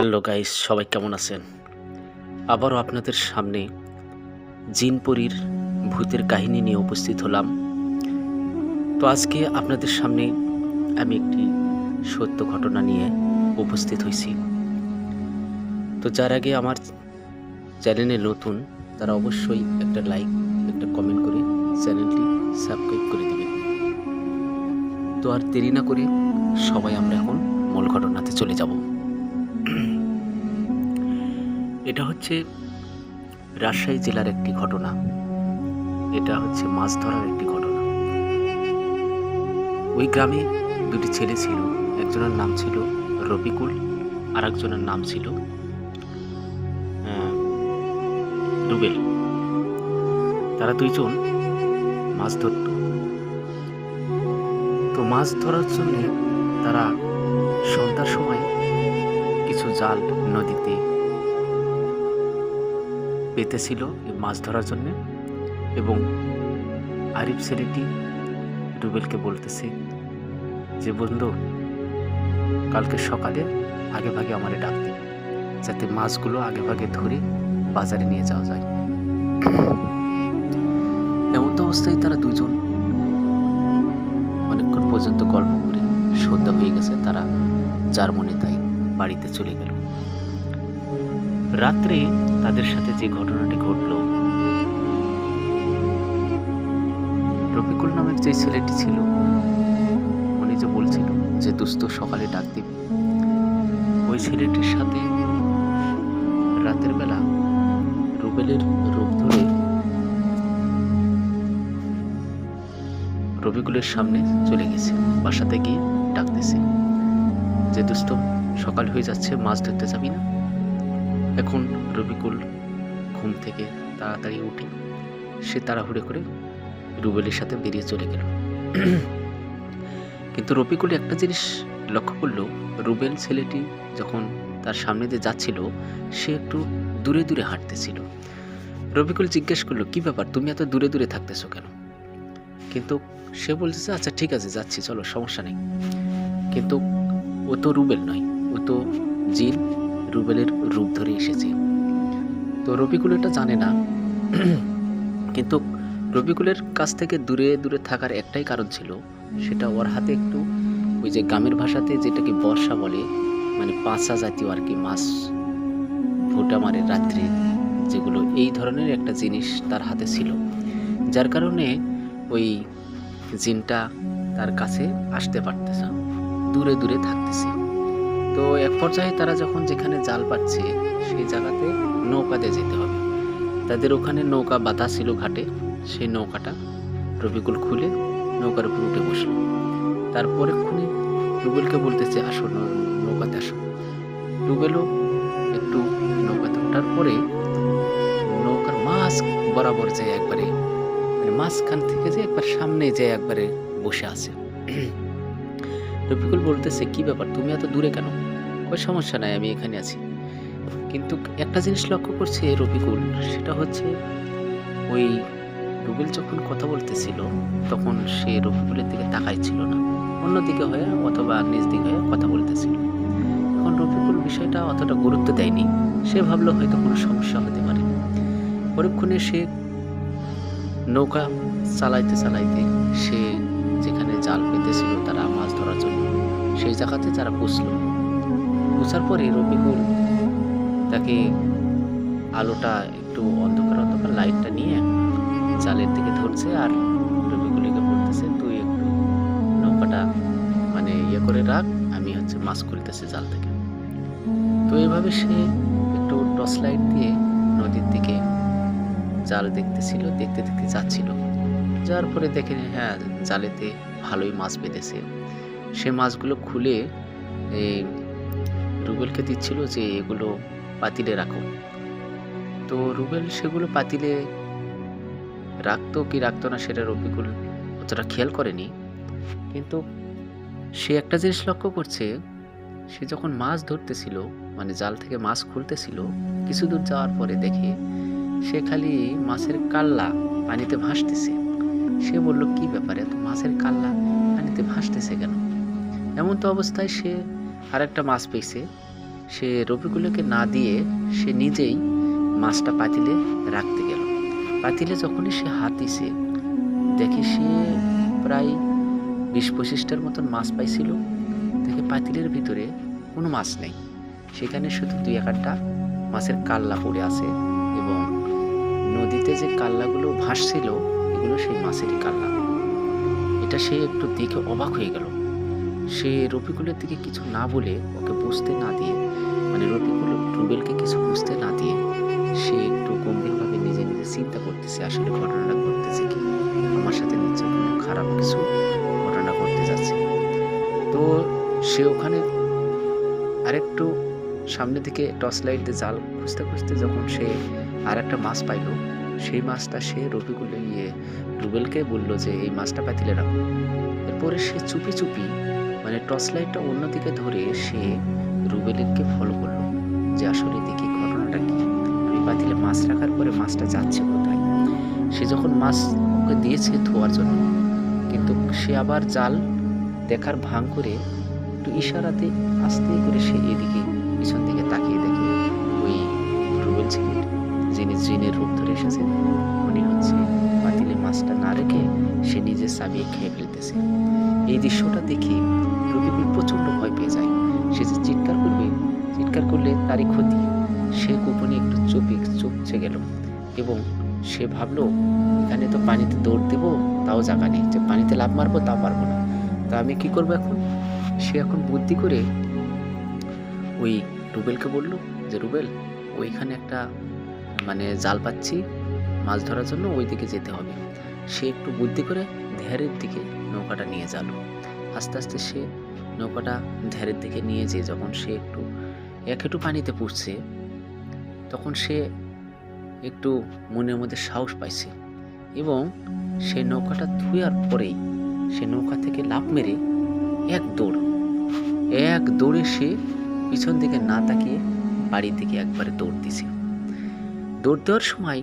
Hello guys, সবাই কেমন আছেন? আবারও আপনাদের সামনে জিনপরির ভূতের কাহিনী নিয়ে উপস্থিত হলাম। তো আজকে আপনাদের সামনে আমি একটি সত্য ঘটনা নিয়ে উপস্থিত হয়েছি। তো যার আগে আমার চ্যানেলে নতুন তারা অবশ্যই একটা লাইক, একটা কমেন্ট করে চ্যানেলটি সাবস্ক্রাইব করে দেবেন। তো আর দেরি না করে সবাই আমরা এখন মূল ঘটনাতে চলে যাব। এটা হচ্ছে রাজশাহী জেলার একটি ঘটনা। এটা হচ্ছে মাছ ধরার একটি ঘটনা। ওই গ্রামে দুটি ছেলে ছিল। একজনের নাম ছিল রফিকুল, আর একজনের নাম ছিল রুবেল। তারা দুইজন মাছ ধরত। তো মাছ ধরার জন্য তারা সন্ধ্যার সময় কিছু জাল নদীতে পেতেছিল মাছ ধরার জন্য, এবং আরিফ ছেলেটি রুবেলকে বলতেছে যে, বন্ধু, কালকে সকালে আগে ভাগে আমারে ডাক দিন, যাতে মাছগুলো আগে ভাগে ধরে বাজারে নিয়ে যাওয়া যায়। এমন তো অবস্থায় তারা দুজন অনেকক্ষণ পর্যন্ত গল্প করে সন্ধ্যা হয়ে গেছে। তারা যার মনে তাই বাড়িতে চলে গেল। রাত্রে তাদের সাথে যে ঘটনাটি ঘটল, রফিকুল নামের যে ছেলেটি ছিল, উনি যে বলছিল যে দোস্ত সকালে ডাক দিবি, ওই ছেলেটির সাথে রাতের বেলা রুবেলের রূপ ধরে রফিকুলের সামনে চলে গেছে। বাসাতে গিয়ে ডাকতেছে যে, দোস্ত সকাল হয়ে যাচ্ছে, মাছ ধরতে যাবি না? এখন রফিকুল ঘুম থেকে তাড়াতাড়ি উঠে সে তাড়াহুড়ো করে রুবেলের সাথে বেরিয়ে চলে গেল। কিন্তু রফিকুল একটা জিনিস লক্ষ্য করলো, রুবেল ছেলেটি যখন তার সামনে দিয়ে যাচ্ছিল, সে একটু দূরে দূরে হাঁটতেছিল। রফিকুল জিজ্ঞেস করলো, কি ব্যাপার, তুমি এত দূরে দূরে থাকতেছো কেন? কিন্তু সে বলতেছে, আচ্ছা ঠিক আছে, যাচ্ছি, চলো, সমস্যা নেই। কিন্তু ও তো রুবেল নয়, ও তো জিন, রুবেলের রূপ ধরে এসেছে। তো রফিকুল এটা জানে না। কিন্তু রফিকুলের কাছ থেকে দূরে দূরে থাকার একটাই কারণ ছিল, সেটা ওর হাতে একটু ওই যে গ্রামের ভাষাতে যেটাকে বর্ষা বলে, মানে পাঁচা জাতীয় আর কি, মাছ ভুটা মারে রাত্রে, যেগুলো এই ধরনের একটা জিনিস তার হাতে ছিল, যার কারণে ওই জিনটা তার কাছে আসতে পারতেছে, দূরে দূরে থাকতেছে। তো এক পর্যায়ে তারা যখন যেখানে জাল পাচ্ছে সেই জায়গাতে নৌকা দিয়ে যেতে হবে। তাদের ওখানে নৌকা বাঁধা ছিল ঘাটে। সেই নৌকাটা রফিকুল খুলে নৌকার উপর উঠে বসলো। তারপরে খুনি রুবেলকে বলতেছে, আসো, নৌকাতে আসো। রুবেলও একটু নৌকাতে ওঠার পরে নৌকার মাছ বরাবর যায় একবারে, মানে মাঝখান থেকে যে একবার সামনে যায় একবারে বসে আছে। রফিকুল বলতেছে, কি ব্যাপার, তুমি এত দূরে কেন? ওই সমস্যা নাই, আমি এখানে আছি। কিন্তু একটা জিনিস লক্ষ্য করছে রফিকুল, সেটা হচ্ছে ওই রুবেল যখন কথা বলতেছিল তখন সে রফিকুলের দিকে তাকাইছিল না, অন্যদিকে হয়ে অথবা নিজ দিকে হয়ে কথা বলতেছিল। এখন রফিকুল বিষয়টা অতটা গুরুত্ব দেয়নি। সে ভাবলো হয়তো কোনো সমস্যা হতে পারে। পরক্ষণে সে নৌকা চালাইতে চালাইতে সে যেখানে জাল পেতেছিল তারা মাছ ধরার জন্য, সেই জায়গাতে তারা পৌঁছলো। পৌঁছার পরে রফিকুল তাকে আলোটা একটু অন্ধকার অন্ধকার লাইটটা নিয়ে জালের দিকে ধরছে, আর রফিকুলকে বলতেছে, তুই একটু নৌকাটা মানে করে রাখ, আমি মাছ খুলতেছি জাল থেকে। তো এভাবে সে একটু টর্চ লাইট দিয়ে নদীর দিকে জাল দেখতেছিল, দেখতে দেখতে যাচ্ছিল। যার পরে দেখে, হ্যাঁ, জালেতে ভালোই মাছ পেতেছে। সে মাছগুলো খুলে রুবেলকে দিচ্ছিল যে, এগুলো পাতিলে রাখো। তো রুবেল সেগুলো পাতিলে রাখতো কি রাখতো না সেটা রফিকুল অতটা খেয়াল করেনি। কিন্তু সে একটা জিনিস লক্ষ্য করছে, সে যখন মাছ ধরতেছিল, মানে জাল থেকে মাছ খুলতেছিল, কিছু দূর যাওয়ার পরে দেখে সে খালি মাছের কাল্লা পানিতে ভাসতেছে। সে বলল, কি ব্যাপারে, এত মাছের কাল্লা পানিতে ভাসতেছে কেন? এমন তো অবস্থায় সে আরেকটা মাছ পেয়েছে, সে রফিকুলকে না দিয়ে সে নিজেই মাছটা পাতিলে রাখতে গেল। পাতিলে যখনই সে হাত দিছে, দেখে সে প্রায় 20-25টার মতন মাছ পাইছিল। দেখে পাতিলের ভিতরে কোনো মাছ নেই, সেখানে শুধু 2-1টা মাছের কাল্লা পড়ে আছে, এবং নদীতে যে কাল্লাগুলো ভাসছিল এগুলো সেই মাছেরই কাল্লা। এটা সে একটু দেখে অবাক হয়ে গেল। সে রফিকুলের দিকে কিছু না বলে, ওকে বুঝতে না দিয়ে, মানে রুবেলকে কিছু বুঝতে না দিয়ে, সে একটু গম্ভীরভাবে নিজে নিজে চিন্তা করতেছে আসলে ঘটনাটা ঘটতেছে কি, আমার সাথে নিশ্চয় কোনো খারাপ কিছু ঘটনা ঘটতে যাচ্ছে। তো সে ওখানে আরেকটু সামনের দিকে টর্চ লাইট দিয়ে জাল খুঁজতে খুঁজতে যখন সে আর একটা মাছ পাইল, সেই মাছটা সে রুবেলকে বললো যে এই মাছটা পাতিলে রাখো। এরপরে সে চুপি চুপি, মানে টর্চ লাইটটা অন্যদিকে ধরে সে রুবেলকে ফলো করলো যে আসলে দেখি ঘটনাটা কি, আমি পাতিলে মাছ রাখার পরে মাছটা যাচ্ছে কোথায়। সে যখন মাছ ওকে দিয়েছে ধোয়ার জন্য, কিন্তু সে আবার জাল দেখার ভান করে একটু ইশারাতে আস্তে করে সে এদিকে পিছন দিকে তাকিয়ে দেখে ওই রুবেল ছিলেন যিনি জিনের রূপ ধরে এসেছেন, উনি হচ্ছে পাতিলে মাছটা না রেখে সে নিজে চাবিয়ে খেয়ে ফেলতেছে। এই দৃশ্যটা দেখে রফিকুল প্রচণ্ড ভয় পেয়ে যায়। সে যে চিৎকার করলে তারই ক্ষতি। সে গোপনে একটু চুপছে গেল, এবং সে ভাবলো এখানে তো পানিতে দৌড় দেবো তাও জায়গা নেই, যে পানিতে লাফ মারবো তাও পারবো না, তা আমি কি করবো এখন। সে এখন বুদ্ধি করে ওই রুবেলকে বলল যে রুবেল, ওইখানে একটা মানে জাল পাচ্ছি মাছ ধরার জন্য, ওই দিকে যেতে হবে। সে একটু বুদ্ধি করে ধ্যারের দিকে নৌকাটা নিয়ে গেল। আস্তে আস্তে সে নৌকাটা ধ্যারের দিকে নিয়ে যেয়ে যখন সে একটু পানিতে পুড়ছে, তখন সে একটু মনের মধ্যে সাহস পাইছে, এবং সে নৌকাটা ধুয়ার পরেই সে নৌকা থেকে লাফ মেরে এক দৌড়ে সে পিছন দিকে না তাকিয়ে বাড়ির দিকে একবারে দৌড় দিছে। দৌড় দেওয়ার সময়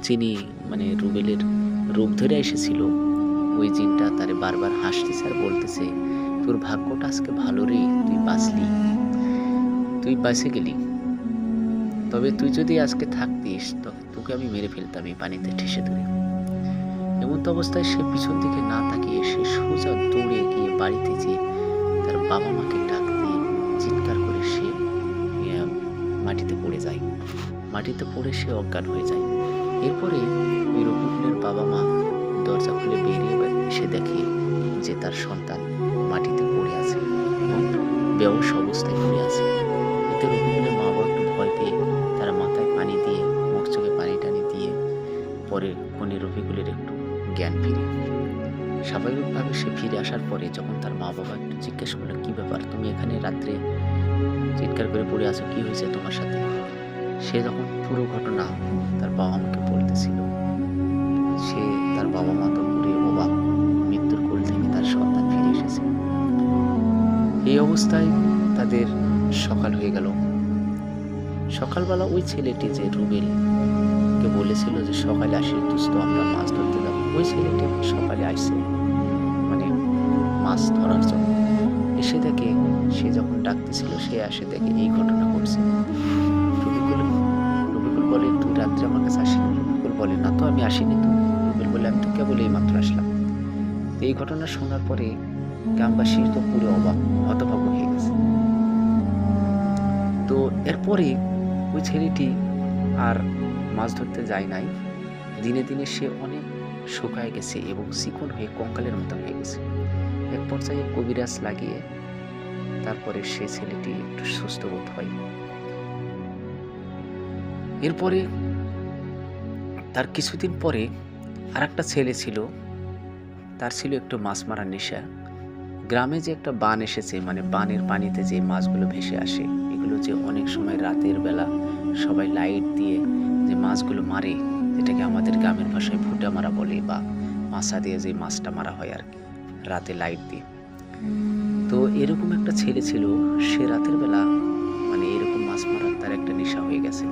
যিনি মানে রুবেলের রূপ ধরে এসেছিল, ওই জিনটা তারে বারবার হাসতেছে আর বলতেছে, তোর ভাগ্যটা আজকে ভালো রে, তুই বাঁচে গেলি, তবে তুই যদি আজকে থাকতিস তোকে আমি মেরে ফেলতাম এই পানিতে ঠেসে ধরে। এমন তো অবস্থায় সে পিছন দিকে না তাকিয়ে সে সোজা দৌড়ে গিয়ে বাড়িতে যেয়ে তার বাবা মাকে ডাক দিয়ে চিৎকার করে সে মাটিতে পড়ে সে অজ্ঞান হয়ে যায়। এরপরে ওই রফিকুলের বাবা মা দরজা খুলে বেরিয়ে এসে দেখে যে তার সন্তান মাটিতে পড়ে আছে এবং বেহুশ অবস্থায় পড়ে আছে। এতে রফিকুলের মা বাবা একটু ভয় পেয়ে তারা মাথায় পানি দিয়ে, মুখ চোখে পানি টানি দিয়ে, পরে কোনে রফিকুলের একটু জ্ঞান ফিরে। স্বাভাবিকভাবে সে ফিরে আসার পরে যখন তার মা বাবা একটু জিজ্ঞেস করলো, কি ব্যাপার, তুমি এখানে রাত্রে চিৎকার করে পড়ে আছো, কি হয়েছে তোমার সাথে? সে যখন পুরো ঘটনা তার বাবা মাকে বলতেছিল, তার বাবা মা তো পুরো অবাক, মৃত্যুর কোল থেকে তার সন্তান ফিরে এসেছে। এই অবস্থায় তাদের সকাল হয়ে গেল। সকালবেলা ওই ছেলেটি যে রুবেলকে বলেছিল যে সকালে আসি দোস্ত আমরা মাছ ধরতে যাব, ওই ছেলেটি সকালে আসছে মানে মাছ ধরার জন্য। এসে দেখে সে যখন ডাকতেছিল সে আসে দেখে এই ঘটনা ঘটছে। রফিকুল বলে, তুই রাত্রে আমার কাছে আসিনি? রফিকুল বলে, না তো আমি আসিনি। তো রুবেল বলে, আমি তো কেবল এই মাত্র আসলাম। তো এই ঘটনা শোনার পরে গ্রামবাসী তো পুরো হতভম্ব হয়ে গেছে। তো এরপরে ওই ছেলেটি আর মাছ ধরতে যায় নাই। দিনে দিনে সে অনেক শুকায় গেছে এবং চিকন হয়ে কঙ্কালের মতো হয়ে গেছে। এক পর্যায়ে কবিরাজ লাগিয়ে তারপরে সে ছেলেটি একটু সুস্থ বোধ হয়। এরপরে তার কিছুদিন পরে আর একটা ছেলে ছিল, তার ছিল একটু মাছ মারার নেশা। গ্রামে যে একটা বান এসেছে, মানে বানের পানিতে যে মাছগুলো ভেসে আসে, এগুলো যে অনেক সময় রাতের বেলা সবাই লাইট দিয়ে যে মাছগুলো মারে, যেটাকে আমাদের গ্রামের ভাষায় ভুটা মারা বলে, বা মাছা দিয়ে যে মাছটা মারা হয় আর কি রাতে লাইট দিয়ে। তো এরকম একটা ছেলে ছিল, সে রাতের বেলা মানে এরকম মাছ মারার তার একটা নেশা হয়ে গেছে।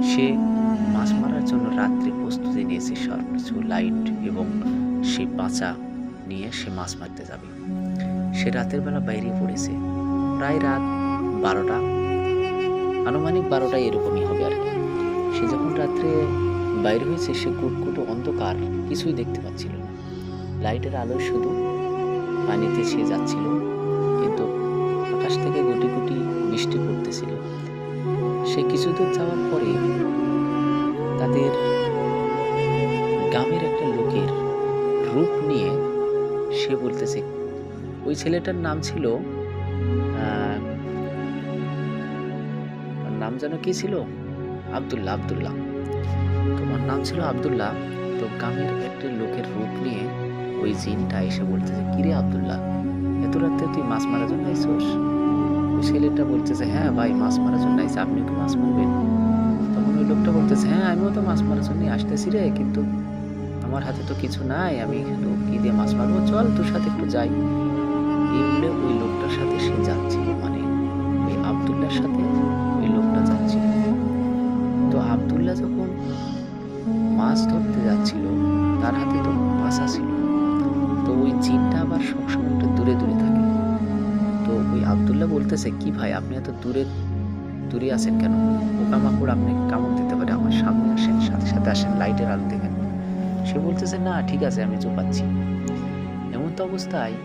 সে মাছ মারার জন্য রাত্রে প্রস্তুতি নিয়েছে, সব কিছু লাইট এবং সে বাঁচা নিয়ে সে মাছ মারতে যাবে। সে রাতের বেলা বাইরে পড়েছে, প্রায় রাত 12টা, আনুমানিক 12টা এরকমই হবে আর কি। সে যখন রাত্রে বাইর হয়েছে সে কুটকুটো অন্ধকার, কিছুই দেখতে পাচ্ছিল না। লাইটের আলোয় শুধু পানিতে সে যাচ্ছিল, কিন্তু আকাশ থেকে গুটি গুটি বৃষ্টি পড়তেছিল। সে কিছু দূর যাওয়ার পরে তাদের গ্রামের একটা লোকের রূপ নিয়ে সে বলতেছে, ওই ছেলেটার নাম ছিল নাম যেন কি ছিল, আব্দুল্লাহ। তোমার নাম ছিল আব্দুল্লাহ। তো গ্রামের একটা লোকের রূপ নিয়ে ওই জিনটা এসে বলতেছে, কিরে আব্দুল্লাহ, এত রাত্রে তুই মাছ মারার জন্য আইসোস? ওই ছেলেটা বলতেছে, হ্যাঁ ভাই, মাছ মারার জন্য আইসি, আপনিও কি মাছ মারবেন? তখন ওই লোকটা বলতেছে, হ্যাঁ আমিও তো মাছ মারার জন্য আসতেছি রে, কিন্তু আমার হাতে তো কিছু নাই, আমি একটু কি দিয়ে মাছ মারবো, চল তোর সাথে একটু যাই। এই বলে ওই লোকটার সাথে সে যাচ্ছিল, মানে ওই আব্দুল্লাহর সাথে ওই লোকটা যাচ্ছিল। তো আব্দুল্লাহ যখন মাছ ধরতে যাচ্ছিল তার হাতে তো পাশা ছিল। তো ওই জিনটা আবার সবসময় একটু দূরে দূরে থাকে। তো ওই আব্দুল্লাহ বলতেছে, কি ভাই আপনি এত দূরে আছেন কেন? পোকামাকড় আপনাকে কামড় দিতে পারে, আমার সামনে আসেন, সাথে সাথে আসেন, লাইটের আলো দেখেন। সে বলতেছে, না ঠিক আছে, আমি চুপাচ্ছি। এমন তো অবস্থায়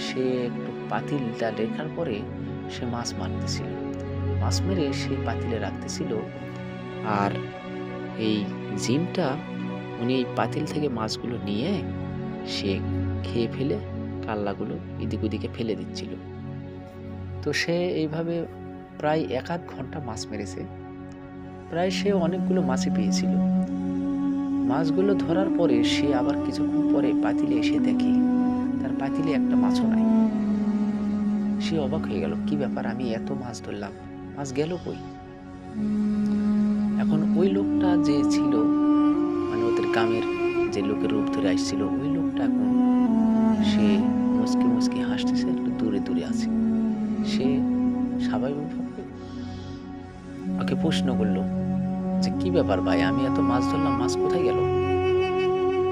সে একটু পাতিলটা দেখার পরে সে মাছ মারতেছিল, মাছ মেরে সে পাতিলে রাখতেছিল। আর এই জিনটা উনি এই পাতিল থেকে মাছগুলো নিয়ে সে খেয়ে ফেলে কাল্লাগুলো এদিক ওদিকে ফেলে দিচ্ছিল। তো সে এইভাবে প্রায় 1-8 ঘন্টা মাছ মেরেছে। প্রায় সে অনেকগুলো মাছই পেয়েছিল। মাছগুলো ধরার পরে সে আবার কিছুক্ষণ পরে পাতিলে এসে দেখে তার পাতিলে একটা মাছও নাই। সে অবাক হয়ে গেল, কি ব্যাপার, আমি এত মাছ ধরলাম, মাছ গেল কই? এখন ওই লোকটা যে ছিল, মানে ওদের গ্রামের যে লোকের রূপ ধরে আসছিল, ওই লোকটা এখন সে মুচকি মুচকি হাসতেছে, একটু দূরে দূরে আছে। সে স্বাভাবিকভাবে ওকে প্রশ্ন করলো যে, কি ব্যাপার ভাই, আমি এত মাছ ধরলাম, মাছ কোথায় গেল?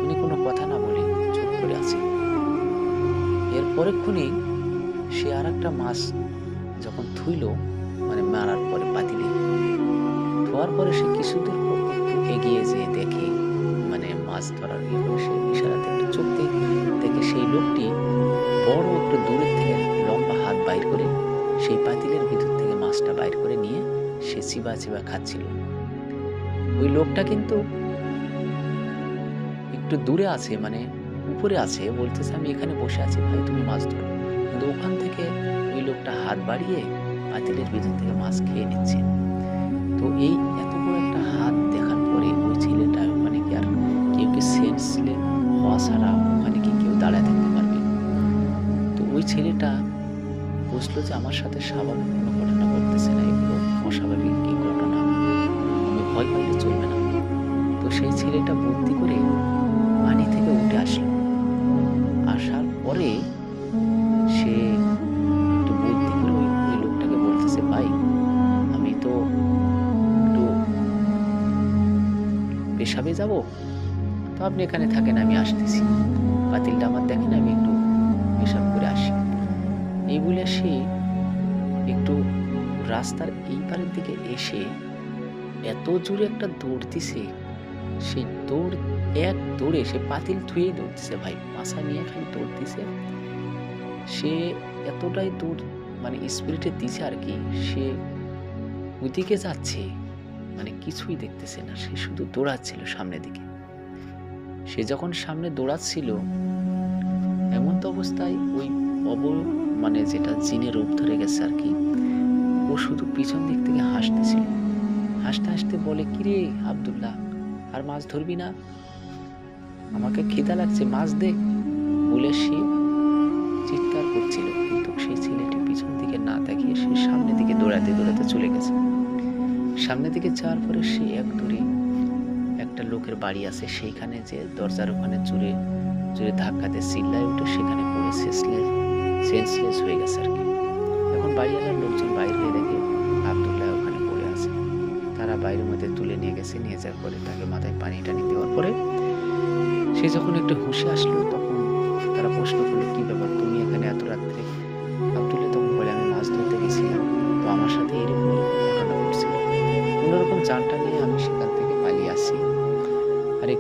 উনি কোনো কথা না বলে চুপ করে আছে। এর পরেক্ষণে সে আর একটা মাছ যখন থুইল, মানে মারার পরে পাতিলে ধোয়ার পরে সে কিছু দূর এগিয়ে যেয়ে দেখে, মানে মাছ ধরার সে ইশারাতে একটু চোখ দেখে সেই লোকটি বড় একটু দূরের থেকে লম্বা হাত বাইর করে সেই পাতিলের ভিতর থেকে মাছটা বাইর করে নিয়ে সে চিবা চিবা খাচ্ছিল। ওই লোকটা কিন্তু একটু দূরে আছে, মানে উপরে আছে, বলতেছে, আমি এখানে বসে আছি ভাই, তুমি মাছ ধরো। কিন্তু ওখান থেকে ওই লোকটা হাত বাড়িয়ে পাতিলের ভিতর থেকে মাছ খেয়ে নিচ্ছে। তো এই এত বড় একটা হাত দেখার পরে ওই ছেলেটা, মানে কি আর কেউ কি সেন্সলেস হওয়া ছাড়া ওখানে কি কেউ দাঁড়ায় থাকতে পারবে? তো ওই ছেলেটা বুঝলো যে আমার সাথে স্বাভাবিক কোনো ঘটনা ঘটতেছে না, এগুলো অস্বাভাবিক কি ঘটনা, আমি ভয় পাইলে চলবে না। তো সেই ছেলেটা বুদ্ধি করে পানি থেকে উঠে আসলো। আসার পরে সে একটু বুদ্ধি করে ওই লোকটাকে বলতেছে, ভাই আমি তো একটু পেশাবে যাব, তো আপনি এখানে থাকেন, আমি আসতেছি, পাতিলটা আমার দেখেন, আমি একটু পেশাব করে আসি। এই বলে সে একটু রাস্তার এই পারের দিকে এসে এত জোরে একটা দৌড় দিছে, সেই এক দৌড়ে সে পাতিল ধুয়েই দৌড়তেছে ভাই, পাশা নিয়ে খালি দৌড় দিছে। সে এতটাই দৌড়, মানে স্পিরিটে দিছে আর কি, সে ওইদিকে যাচ্ছে, মানে কিছুই দেখতেছে না, সে শুধু দৌড়াচ্ছিল সামনের দিকে। সে যখন সামনে দৌড়াচ্ছিল, এমন তো অবস্থায় ওই মানে যেটা জিনের রূপ ধরে গেছে আর কি, ও শুধু পিছন দিক থেকে হাসতেছিল। হাসতে হাসতে বলে, কিরে আব্দুল্লাহ, আর মাছ ধরবি না? আমাকে খিদা লাগছে, মাছ দে, বলে সে চিৎকার করছিল। কিন্তু সেই ছেলেটি পিছন দিকে না তাকিয়ে সে সামনের দিকে দৌড়াতে দৌড়াতে চলে গেছে। সামনের দিকে যাওয়ার পরে সে এক দূরে একটা লোকের বাড়ি আছে, সেইখানে যে দরজার ওখানে জোরে জোরে ধাক্কাতে চিল্লায় উঠে সেখানে পড়ে সেন্সলেস হয়ে গেছে আর কি। এখন বাড়িওয়ালার লোকজন বাইরে হয়ে দেখে আব্দুল্লাহ ওখানে পড়ে আছে। তারা বাইরের মধ্যে তুলে নিয়ে গেছে, নিয়ে যাওয়ার পরে তাকে মাথায় পানি টানি দেওয়ার পরে সে যখন একটু হুঁশে আসলো, তখন তারা প্রশ্ন করলো, কি ব্যাপার, তুমি এখানে এত রাত্রে? আব্দুল্লাহ তখন বলে, আমি মাছ ধরতে গেছিলাম, তো আমার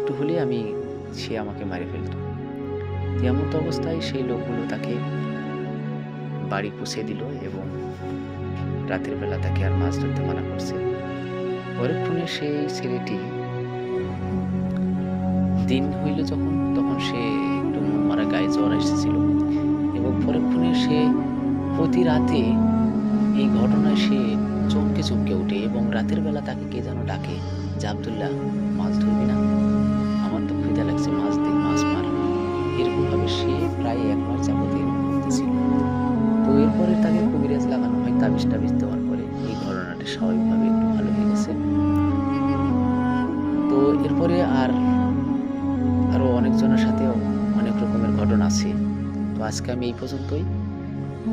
একটু হলেই সে আমাকে মেরে ফেলত। এমন তো অবস্থায় সেই লোকগুলো তাকে বাড়ি পৌঁছে দিল এবং রাতের বেলা তাকে আর মাছ ধরতে মানা করছে। পরক্ষণে সেই ছেলেটি দিন হইল তখন সে একটু মন মারা গায়ে জ্বর এসেছিল এবং পরক্ষণে সে প্রতি রাতে এই ঘটনায় সে চমকে ওঠে এবং রাতের বেলা তাকে কে যেন ডাকে যে, আব্দুল্লাহ, মাছ ধরবি না? আমার তো খিদা লাগছে, মাছ দে, মাছ মার। এরকমভাবে সে প্রায় 1 মাস যাবত এরকম করতেছিল। তো এরপরে তাকে কবিরাজ লাগানো হয়, তাবিজ টাবিজ দেওয়ার পরে এই ঘটনাটি স্বাভাবিকভাবে একটু ভালো হয়ে গেছে। তো এরপরে আরো অনেকজনের সাথেও অনেক রকমের ঘটনা আছে। তো আজকে আমি এই পর্যন্তই।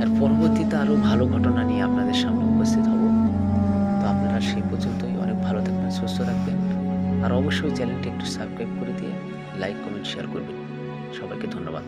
আর পরবর্তীতে আরো ভালো ঘটনা নিয়ে আপনাদের সামনে উপস্থিত হব। তো আপনারা সেই পর্যন্তই অনেক ভালো থাকবেন, সুস্থ থাকবেন। আর অবশ্যই চ্যানেলটি একটু সাবস্ক্রাইব করে দিয়ে লাইক, কমেন্ট, শেয়ার করবেন। সবাইকে ধন্যবাদ।